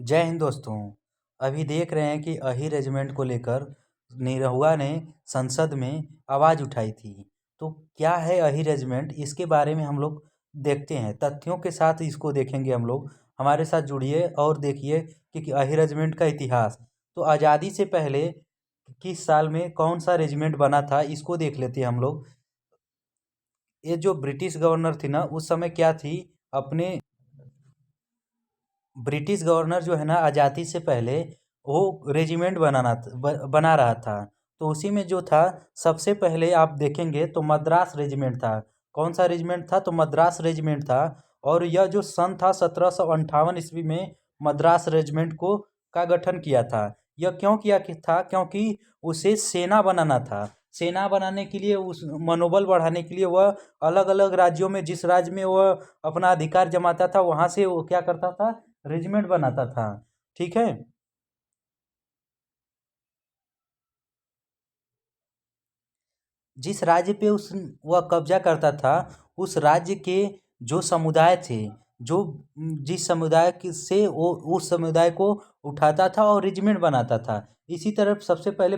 जय हिंद दोस्तों। अभी देख रहे हैं कि अही रेजिमेंट को लेकर निरहुआ ने संसद में आवाज़ उठाई थी। तो क्या है अही रेजिमेंट, इसके बारे में हम लोग देखते हैं, तथ्यों के साथ इसको देखेंगे हम लोग। हमारे साथ जुड़िए और देखिए कि अही रेजिमेंट का इतिहास। तो आज़ादी से पहले किस साल में कौन सा रेजिमेंट बना था, इसको देख लेते हैं हम लोग। ये जो ब्रिटिश गवर्नर थी ना, उस समय क्या थी, अपने ब्रिटिश गवर्नर जो है ना, आज़ादी से पहले वो रेजिमेंट बना रहा था। तो उसी में जो था, सबसे पहले आप देखेंगे तो मद्रास रेजिमेंट था। कौन सा रेजिमेंट था? तो मद्रास रेजिमेंट था। और यह जो सन था 1758 ईस्वी में मद्रास रेजिमेंट को का गठन किया था। यह क्यों किया था? क्योंकि उसे सेना बनाना था। सेना बनाने के लिए, उस मनोबल बढ़ाने के लिए वह अलग अलग राज्यों में, जिस राज्य में वह अपना अधिकार जमाता था, वहाँ से वो क्या करता था, रेजिमेंट बनाता था। ठीक है। जिस राज्य पे उस वह कब्जा करता था, उस राज्य के जो समुदाय थे, जो जिस समुदाय से वो उस समुदाय को उठाता था और रेजिमेंट बनाता था। इसी तरह सबसे पहले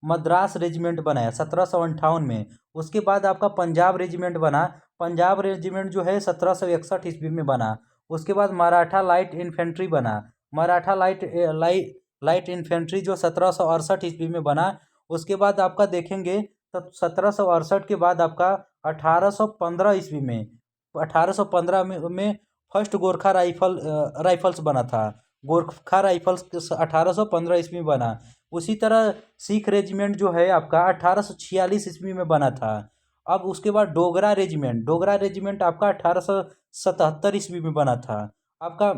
मद्रास रेजिमेंट बनाया 1758 में। उसके बाद आपका पंजाब रेजिमेंट बना। पंजाब रेजिमेंट जो है 1761 ईस्वी में बना। उसके बाद मराठा लाइट इन्फेंट्री बना। मराठा लाइट इन्फेंट्री जो 1768 ईस्वी में बना। उसके बाद आपका देखेंगे, तब 1768 के बाद आपका 1815 ईस्वी में, 1815 में फर्स्ट गोरखा राइफल्स बना था। गोरखा राइफल्स 1815 ईस्वी में बना। उसी तरह सिख रेजिमेंट जो है आपका 1846 ईस्वी में बना था। अब उसके बाद डोगरा रेजिमेंट आपका 1877 ईस्वी में बना था। आपका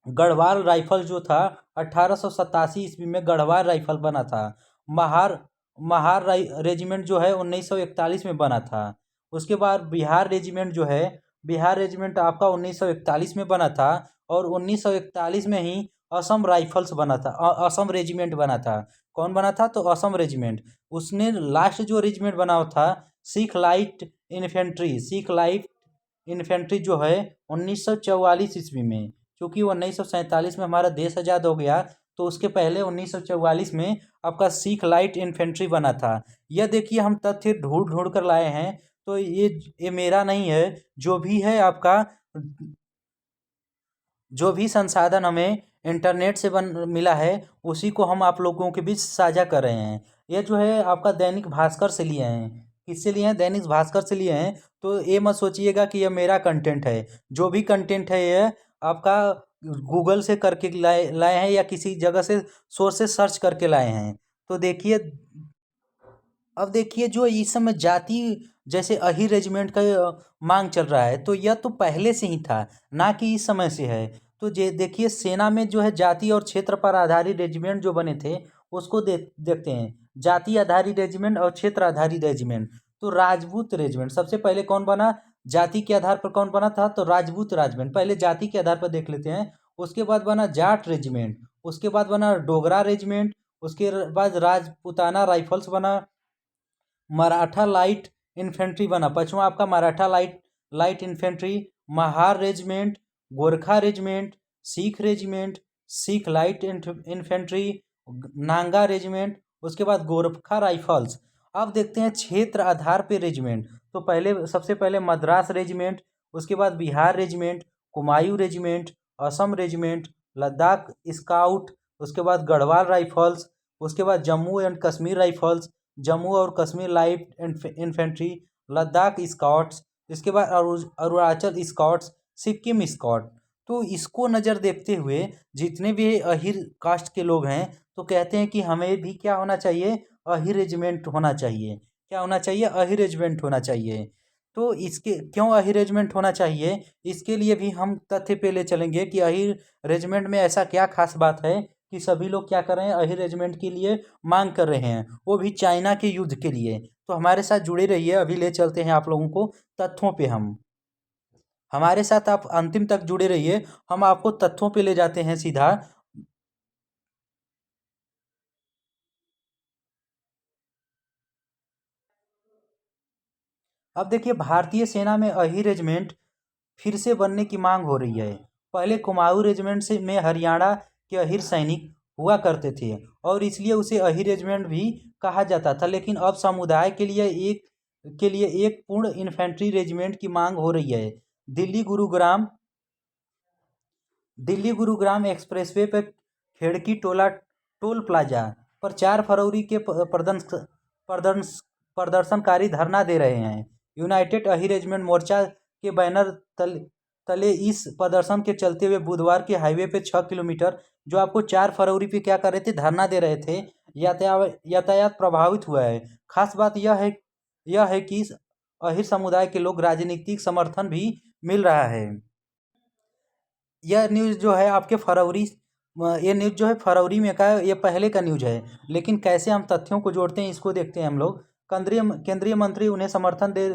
गढ़वाल राइफल जो था 1887 ईस्वी में गढ़वाल राइफल बना था। महार रेजिमेंट जो है 1941 में बना था। उसके बाद बिहार रेजिमेंट जो है, बिहार रेजिमेंट आपका 1941 में बना था। और 1941 में ही असम राइफल्स बना था, असम रेजिमेंट बना था। कौन बना था? तो असम रेजिमेंट। उसने लास्ट जो रेजिमेंट बना था, सिख लाइट इन्फेंट्री जो है 1944 ईस्वी में। क्योंकि 1947 में हमारा देश आज़ाद हो गया, तो उसके पहले 1944 में आपका सिख लाइट इन्फेंट्री बना था। यह देखिए, हम तथ्य ढूंढ ढूंढ कर लाए हैं। तो ये मेरा नहीं है। जो भी है आपका, जो भी संसाधन हमें इंटरनेट से बन मिला है, उसी को हम आप लोगों के बीच साझा कर रहे हैं। ये जो है आपका दैनिक भास्कर से लिए हैं। किससे लिए हैं? दैनिक भास्कर से लिए हैं। तो ये मत सोचिएगा कि यह मेरा कंटेंट है। जो भी कंटेंट है, ये आपका गूगल से करके लाए लाए हैं, या किसी जगह से सोर्स से सर्च करके लाए हैं। तो देखिए, अब देखिए, जो इस समय जाति, जैसे अही रेजिमेंट का मांग चल रहा है, तो यह तो पहले से ही था, ना कि इस समय से है। तो जे देखिए, सेना में जो है जाति और क्षेत्र पर आधारित रेजिमेंट जो बने थे, उसको देखते हैं। जाति आधारित रेजिमेंट और क्षेत्र आधारित रेजिमेंट। तो राजपूत रेजिमेंट सबसे पहले कौन बना? जाति के आधार पर कौन बना था? तो राजपूत रेजिमेंट। पहले जाति के आधार पर देख लेते हैं। उसके बाद बना जाट रेजिमेंट। उसके बाद बना डोगरा रेजिमेंट। उसके बाद राजपूताना राइफल्स बना। मराठा लाइट इन्फेंट्री बना। पचवां आपका Maratha light infantry. Mahar regiment, Gorkha regiment, Sikh regiment, Sikh light infantry, Nanga regiment. उसके बाद गोरखा राइफल्स। अब देखते हैं क्षेत्र आधार पे रेजिमेंट। तो पहले, सबसे पहले मद्रास रेजिमेंट। उसके बाद Bihar regiment, Kumaon regiment, Assam regiment, Ladakh scout. उसके बाद गढ़वाल राइफल्स। उसके बाद जम्मू एंड कश्मीर राइफल्स, जम्मू और Kashmir light infantry, Ladakh scouts. इसके बाद अरुणाचल स्कॉट्स, सिक्किम स्कॉट। तो इसको नज़र देखते हुए जितने भी अहिर कास्ट के लोग हैं, तो कहते हैं कि हमें भी क्या होना चाहिए? अहिर रेजिमेंट होना चाहिए। क्या होना चाहिए? अहिर रेजिमेंट होना चाहिए। तो इसके क्यों अहिर रेजिमेंट होना चाहिए, इसके लिए भी हम तथ्य पे ले चलेंगे कि अहिर रेजिमेंट में ऐसा क्या खास बात है कि सभी लोग क्या कर रहे हैं? अहिर रेजिमेंट के लिए मांग कर रहे हैं, वो भी चाइना के युद्ध के लिए। तो हमारे साथ जुड़े रहिए, अभी ले चलते हैं आप लोगों को तथ्यों पे। हम हमारे साथ आप अंतिम तक जुड़े रहिए, हम आपको तथ्यों पे ले जाते हैं सीधा। अब देखिए, भारतीय सेना में अही रेजिमेंट फिर से बनने की मांग हो रही है। पहले कुमाऊं रेजिमेंट से में हरियाणा के अहिर सैनिक हुआ करते थे और इसलिए उसे अहिर रेजिमेंट भी कहा जाता था। लेकिन अब समुदाय के लिए एक पूर्ण इन्फेंट्री रेजिमेंट की मांग हो रही है। दिल्ली गुरुग्राम दिल्ली गुरुग्राम एक्सप्रेसवे पर खेड़की टोला टोल प्लाजा पर 4 फरवरी के प्रदर्शनकारी धरना दे रहे हैं। यूनाइटेड अहिर रेजिमेंट मोर्चा के बैनर तले इस प्रदर्शन के चलते हुए बुधवार के हाईवे पे 6 किलोमीटर जो आपको 4 फरवरी पे क्या कर रहे थे, धरना दे रहे थे, यातायात प्रभावित हुआ है। खास बात यह है कि इस अहिर समुदाय के लोग राजनीतिक समर्थन भी मिल रहा है। यह न्यूज़ जो है आपके ये न्यूज़ जो है फरवरी में का है, ये पहले का न्यूज़ है। लेकिन कैसे हम तथ्यों को जोड़ते हैं इसको देखते हैं हम लोग। केंद्रीय मंत्री उन्हें समर्थन दे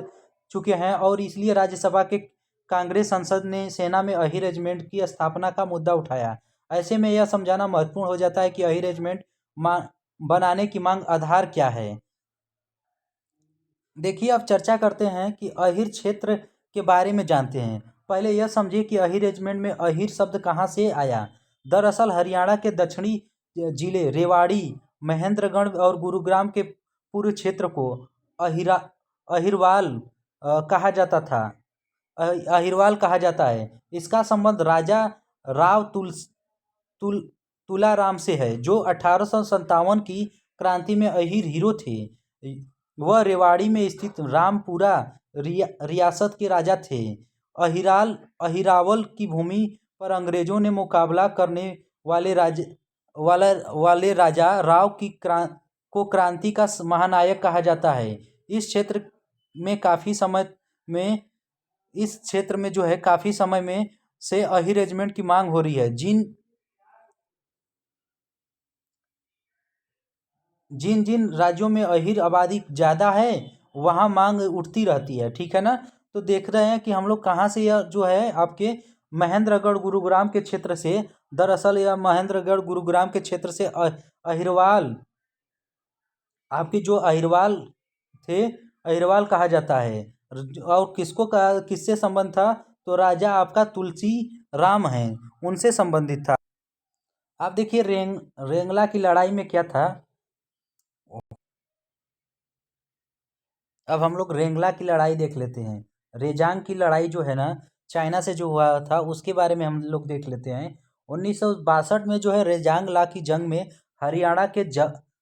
चुके हैं और इसलिए राज्यसभा के कांग्रेस संसद ने सेना में अहिर रेजिमेंट की स्थापना का मुद्दा उठाया। ऐसे में यह समझाना महत्वपूर्ण हो जाता है कि अहिर रेजिमेंट बनाने की मांग आधार क्या है। देखिए, अब चर्चा करते हैं कि अहिर क्षेत्र के बारे में जानते हैं। पहले यह समझिए कि अहिर रेजिमेंट में अहिर शब्द कहाँ से आया। दरअसल हरियाणा के दक्षिणी जिले रेवाड़ी, महेंद्रगढ़ और गुरुग्राम के पूर्व क्षेत्र को अहिरवाल कहा जाता था। अहिरवाल कहा जाता है। इसका संबंध राजा राव तुलाराम से है, जो 1857 की क्रांति में अहिर हीरो थे। वह रेवाड़ी में स्थित रामपुरा रियासत के राजा थे। अहिरावल की भूमि पर अंग्रेजों ने मुकाबला करने वाले राजा राव को क्रांति का महानायक कहा जाता है। इस क्षेत्र में जो है काफ़ी समय में से अहिर रेजिमेंट की मांग हो रही है। जिन राज्यों में अहिर आबादी ज़्यादा है वहाँ मांग उठती रहती है, ठीक है ना। तो देख रहे हैं कि हम लोग कहाँ से यह जो है आपके महेंद्रगढ़ गुरुग्राम के क्षेत्र से, दरअसल यह महेंद्रगढ़ गुरुग्राम के क्षेत्र से अहिरवाल, आपके जो अहिरवाल थे, अहिरवाल कहा जाता है। और किससे संबंध था, तो राजा आपका तुलसी राम हैं, उनसे संबंधित था। आप देखिए रेंगला की लड़ाई में क्या था। अब हम लोग रेंगला की लड़ाई देख लेते हैं। रेजांग की लड़ाई जो है ना, चाइना से जो हुआ था उसके बारे में हम लोग देख लेते हैं। 1962 में जो है रेजांग ला की जंग में हरियाणा के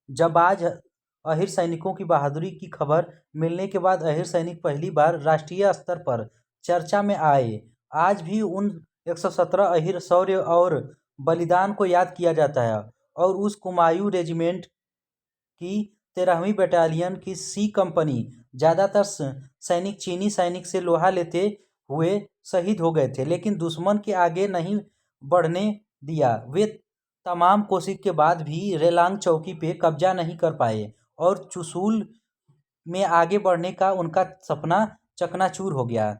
जाबाज अहिर सैनिकों की बहादुरी की खबर मिलने के बाद अहिर सैनिक पहली बार राष्ट्रीय स्तर पर चर्चा में आए। आज भी उन 117 अहिर शौर्य और बलिदान को याद किया जाता है और उस कुमायूं रेजिमेंट की 13वीं बटालियन की सी कंपनी ज़्यादातर सैनिक चीनी सैनिक से लोहा लेते हुए शहीद हो गए थे, लेकिन दुश्मन के आगे नहीं बढ़ने दिया। वे तमाम कोशिश के बाद भी रेलांग चौकी पे कब्जा नहीं कर पाए और चुशूल में आगे बढ़ने का उनका सपना चकनाचूर हो गया।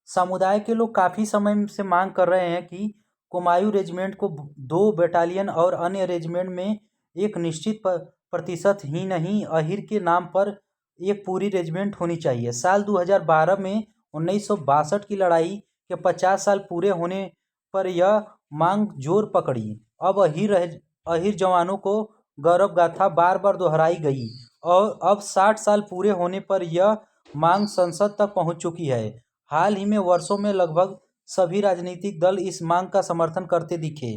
समुदाय के लोग काफ़ी समय से मांग कर रहे हैं कि कुमायूं रेजिमेंट को 2 बटालियन और अन्य रेजिमेंट में एक निश्चित प्रतिशत ही नहीं, अहिर के नाम पर एक पूरी रेजिमेंट होनी चाहिए। साल 2012 में 1962 की लड़ाई के 50 साल पूरे होने पर यह मांग जोर पकड़ी। अब अहिर जवानों को गौरव गाथा बार बार दोहराई गई और अब 60 साल पूरे होने पर यह मांग संसद तक पहुंच चुकी है। हाल ही में वर्षों में लगभग सभी राजनीतिक दल इस मांग का समर्थन करते दिखे।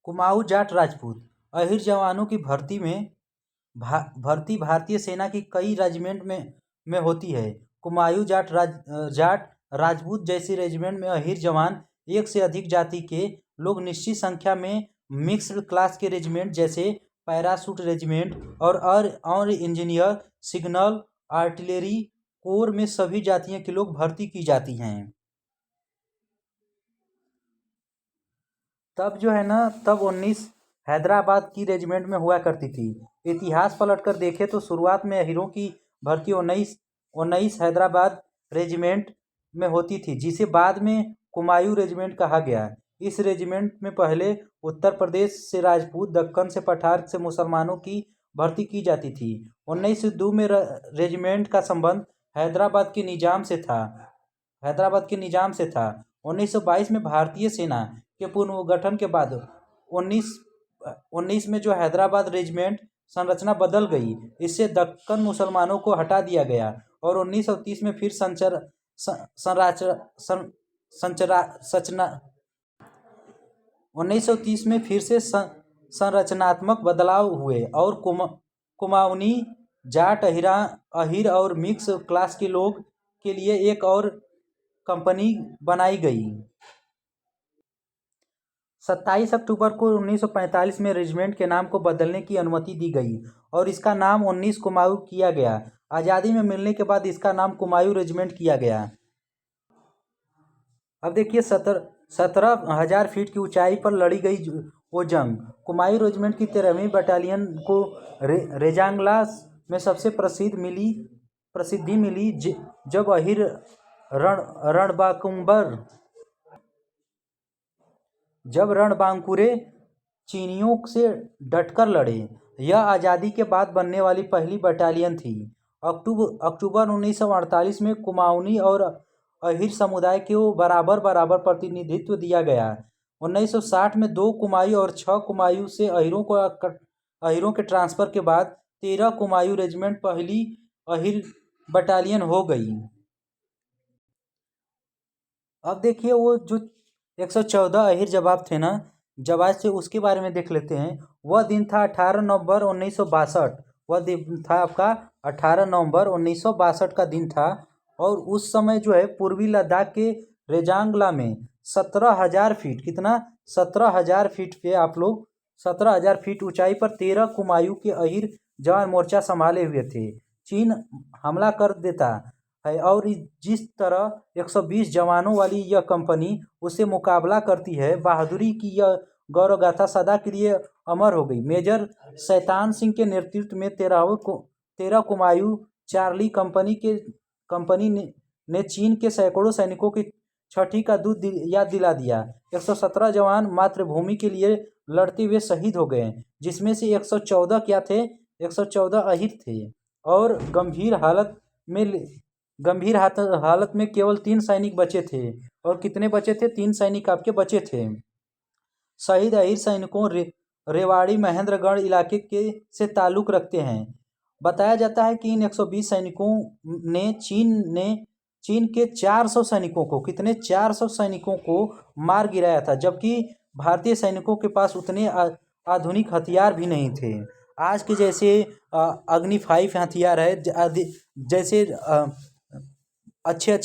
कुमाऊं जाट राजपूत अहिर जवानों की भर्ती भारतीय सेना की कई रेजिमेंट में होती है। कुमायूं जाट राजपूत जैसी रेजिमेंट में अहिर जवान एक से अधिक जाति के लोग निश्चित संख्या में मिक्स्ड क्लास के रेजिमेंट जैसे पैराशूट रेजिमेंट और इंजीनियर, सिग्नल, आर्टिलरी कोर में सभी जातियों के लोग भर्ती की जाती हैं। तब जो है ना, तब 19 हैदराबाद की रेजिमेंट में हुआ करती थी। इतिहास पलटकर देखें तो शुरुआत में अहिरों की भर्ती 19 हैदराबाद रेजिमेंट में होती थी, जिसे बाद में कुमायूं रेजिमेंट कहा गया। इस रेजिमेंट में पहले उत्तर प्रदेश से राजपूत, दक्कन से पठार से मुसलमानों की भर्ती की जाती थी। 1902 में रेजिमेंट का संबंध हैदराबाद के निजाम से था। हैदराबाद के निजाम से था। 1922 में भारतीय सेना के पुनर्गठन के बाद 1919 में जो हैदराबाद रेजिमेंट संरचना बदल गई। इससे दक्कन मुसलमानों को हटा दिया गया और 1930 में फिर संरचना 1930 में फिर से संरचनात्मक बदलाव हुए और कुमाऊनी, जाट, अहीर और मिक्स क्लास के लोग के लिए एक और कंपनी बनाई गई। 27 अक्टूबर को 1945 में रेजिमेंट के नाम को बदलने की अनुमति दी गई और इसका नाम 19 कुमाऊं किया गया। आज़ादी में मिलने के बाद इसका नाम कुमाऊं रेजिमेंट किया गया। अब देखिए 17,000 फीट की ऊंचाई पर लड़ी गई वो जंग। कुमाऊं रेजिमेंट की 13वीं बटालियन को रेजांगला में सबसे प्रसिद्धि मिली जब अहीर रणबांकुरे चीनियों से डटकर लड़े। यह आज़ादी के बाद बनने वाली पहली बटालियन थी। अक्टूबर 1948 में कुमाऊनी और अहीर समुदाय को बराबर प्रतिनिधित्व दिया गया। 1960 में 2 कुमाऊं और 6 कुमाऊं से अहीरों के ट्रांसफर के बाद 13 कुमाऊं रेजिमेंट पहली अहीर बटालियन हो गई। अब देखिए वो जो 114 अहीर जवाब थे ना, जवाब से उसके बारे में देख लेते हैं। वह दिन था 18 नवंबर 1962। वह दिन था आपका 18 नवंबर 1962 का दिन था। और उस समय जो है पूर्वी लद्दाख के रेजांगला में 17,000 फीट, कितना 17,000 फीट पे आप लोग 17,000 फीट ऊंचाई पर 13 कुमाऊं के अहीर जवान मोर्चा संभाले हुए थे। चीन हमला कर देता है और जिस तरह 120 जवानों वाली यह कंपनी उससे मुकाबला करती है, बहादुरी की यह गौरव गाथा सदा के लिए अमर हो गई। मेजर शैतान सिंह के नेतृत्व में 13 कुमाऊं चार्ली कंपनी ने चीन के सैकड़ों सैनिकों की छठी का दूध याद दिला दिया। 117 जवान मातृभूमि के लिए लड़ते हुए शहीद हो गए, जिसमें से 114 क्या थे, 114 अहीर थे। और गंभीर हालत में केवल 3 सैनिक बचे थे। और कितने बचे थे? 3 सैनिक आपके बचे थे। शहीद अहीर सैनिकों रेवाड़ी महेंद्रगढ़ इलाके से ताल्लुक रखते हैं। बताया जाता है कि इन 120 सैनिकों ने चीन के 400 सैनिकों को, कितने 400 सैनिकों को मार गिराया था, जबकि भारतीय सैनिकों के पास उतने आधुनिक हथियार भी नहीं थे। आज के जैसे अग्नि 5 हथियार है, जैसे अच्छे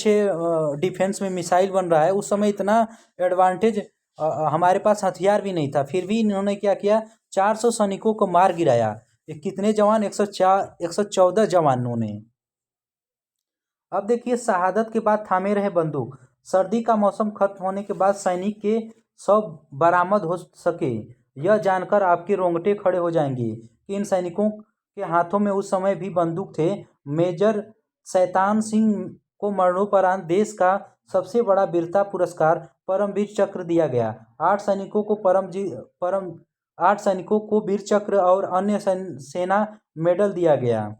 डिफेंस में मिसाइल बन रहा है, उस समय इतना एडवांटेज हमारे पास हथियार भी नहीं था। फिर भी इन्होंने क्या किया, 400 सैनिकों को मार गिराया। कितने जवान? 114 जवानों ने। अब देखिए शहादत के बाद थामे रहे बंदूक। सर्दी का मौसम खत्म होने के बाद सैनिक के शव बरामद हो सके, यह जानकर आपके रोंगटे खड़े हो जाएंगे कि इन सैनिकों के हाथों में उस समय भी बंदूक थे। मेजर शैतान सिंह को मरणोपरांत देश का सबसे बड़ा वीरता पुरस्कार परमवीर चक्र दिया गया। 8 सैनिकों को वीर चक्र और अन्य सेना मेडल दिया गया।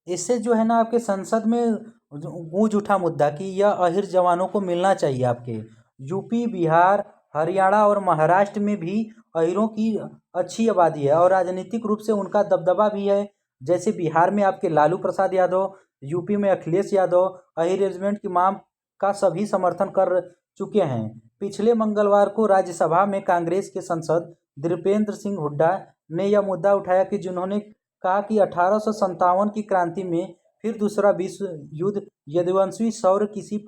इससे जो है ना आपके संसद में गूंज उठा मुद्दा कि यह अहीर जवानों को मिलना चाहिए। आपके यूपी, बिहार, हरियाणा और महाराष्ट्र में भी अहीरों की अच्छी आबादी है और राजनीतिक रूप से उनका दबदबा भी है। जैसे बिहार में आपके लालू प्रसाद यादव, यूपी में अखिलेश यादव अहीर रेजिमेंट की मांग का सभी समर्थन कर चुके हैं। पिछले मंगलवार को राज्यसभा में कांग्रेस के सांसद दीपेंद्र सिंह हुड्डा ने यह मुद्दा उठाया कि जिन्होंने कहा कि 1857 की क्रांति में फिर दूसरा विश्व युद्ध यदुवंशी शौर्य किसी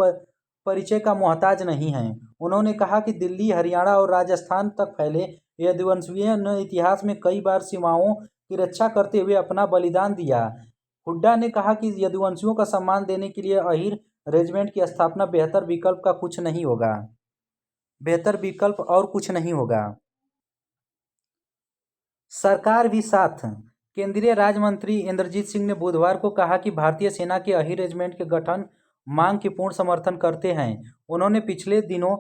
परिचय का मोहताज नहीं है। उन्होंने कहा कि दिल्ली, हरियाणा और राजस्थान तक फैले यदुवंशियों ने इतिहास में कई बार सीमाओं की रक्षा करते हुए अपना बलिदान दिया। हुड्डा ने कहा कि यदुवंशियों का सम्मान देने के लिए अहीर रेजिमेंट की स्थापना बेहतर विकल्प और कुछ नहीं होगा। सरकार भी साथ। केंद्रीय राज्य मंत्री इंद्रजीत सिंह ने बुधवार को कहा कि भारतीय सेना के अहीर रेजिमेंट के गठन मांग की पूर्ण समर्थन करते हैं। उन्होंने पिछले दिनों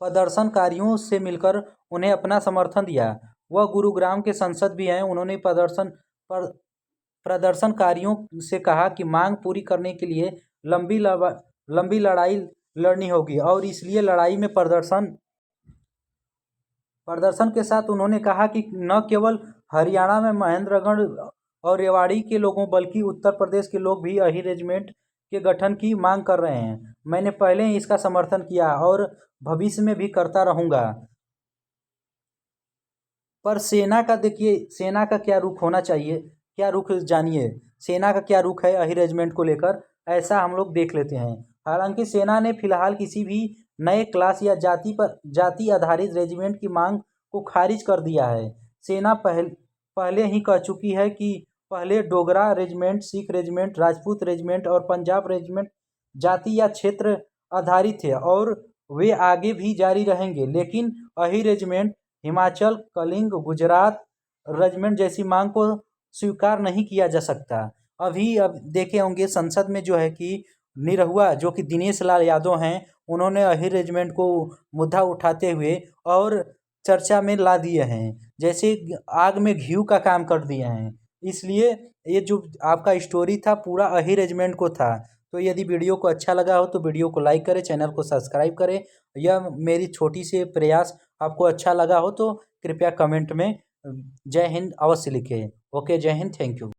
प्रदर्शनकारियों से मिलकर उन्हें अपना समर्थन दिया। वह गुरुग्राम के सांसद भी हैं। उन्होंने प्रदर्शनकारियों से कहा कि मांग पूरी करने के लिए लंबी लड़ाई लड़नी होगी और इसलिए लड़ाई में प्रदर्शन के साथ उन्होंने कहा कि न केवल हरियाणा में महेंद्रगढ़ और रेवाड़ी के लोगों बल्कि उत्तर प्रदेश के लोग भी अही रेजिमेंट के गठन की मांग कर रहे हैं। मैंने पहले ही इसका समर्थन किया और भविष्य में भी करता रहूंगा। पर सेना का देखिए, सेना का क्या रुख होना चाहिए, क्या रुख जानिए। सेना का क्या रुख है अही रेजिमेंट को लेकर, ऐसा हम लोग देख लेते हैं। हालांकि सेना ने फिलहाल किसी भी नए क्लास या जाति आधारित रेजिमेंट की मांग को खारिज कर दिया है। सेना पहले ही कह चुकी है कि पहले Dogra regiment, Sikh regiment, Rajput regiment और पंजाब रेजिमेंट जाति या क्षेत्र आधारित थे और वे आगे भी जारी रहेंगे, लेकिन अही रेजिमेंट हिमाचल, कलिंग, गुजरात रेजिमेंट जैसी मांग को स्वीकार नहीं किया जा सकता। अब देखे होंगे संसद में जो है कि निरहुआ जो कि दिनेश लाल यादव हैं, उन्होंने अही रेजिमेंट को मुद्दा उठाते हुए और चर्चा में ला दिए हैं, जैसे आग में घी का काम कर दिए हैं। इसलिए ये जो आपका स्टोरी था पूरा अही रेजिमेंट को था। तो यदि वीडियो को अच्छा लगा हो तो वीडियो को लाइक करें, चैनल को सब्सक्राइब करें। यह मेरी छोटी सी प्रयास आपको अच्छा लगा हो तो कृपया कमेंट में जय हिंद अवश्य लिखें। ओके, जय हिंद, थैंक यू।